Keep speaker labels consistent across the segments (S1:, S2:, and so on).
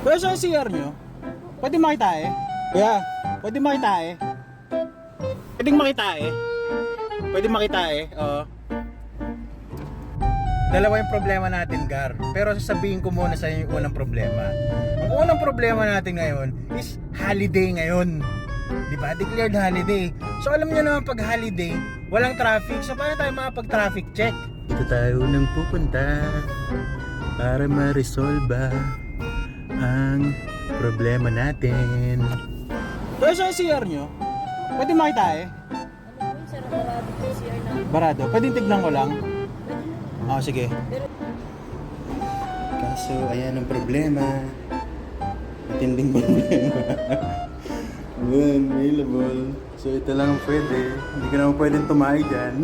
S1: Pero sa CR nyo, pwede makita eh. Kuya, pwede makita eh. Pwedeng makita eh. Pwede makita eh, oo. Dalawa yung problema natin, Gar. Pero sasabihin ko muna sa inyo yung unang problema. Ang unang problema natin ngayon is holiday ngayon. Diba? Declared holiday. So alam niyo naman pag holiday, walang traffic. So paano tayo makapag-traffic check? Dito tayo nang pupunta para ma-resolve ang problema natin. Pero sa CR nyo, pwede makita eh.
S2: Ano po yung sarap barado yung CR na?
S1: Barado. Pwede tignan ko lang. Oh, sige. Kaso, ayan ang problema. Matinding problema. Available. So, ito lang ang pwede. Hindi ka naman pwedeng tumahi dyan.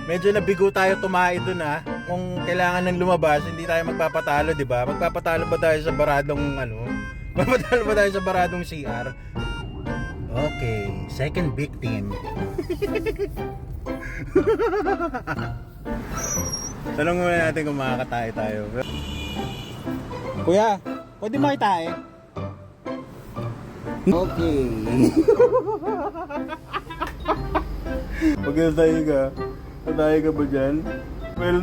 S1: medyo nabigo tayo tumahi dun ha. Kung kailangan ng lumabas, hindi tayo magpapatalo, di ba? Magpapatalo ba tayo sa baradong Magpapatalo ba tayo sa baradong CR? Okay, second victim. Tanong muna natin kung makakatae tayo. Kuya, pwede makitae? Okay. Pag natayo ka, natayo ka ba dyan? Well,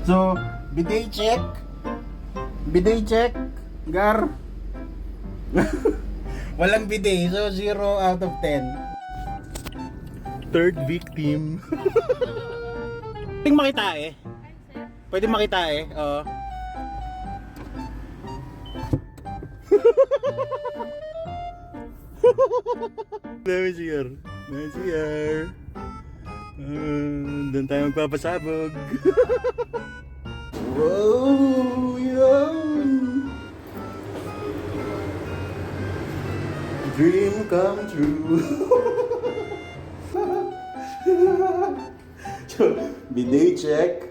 S1: so, bidet check. Bidet check. Gar. Walang bidet, so 0 out of 10. Third victim. Pwede makita eh. Pwede makita eh, oo. Dami CR. Dami CR. Doon tayo magpapasabog. Wow! Yun! Dream come true. So, bidet check.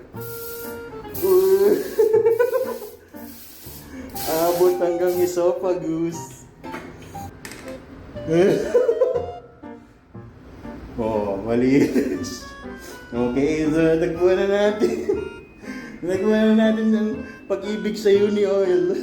S1: Abot hanggang esophagus. Oh, malinis. Okay, so nagbuwan na natin. Nagbuwan na natin ng pag-ibig sa Uni Oil.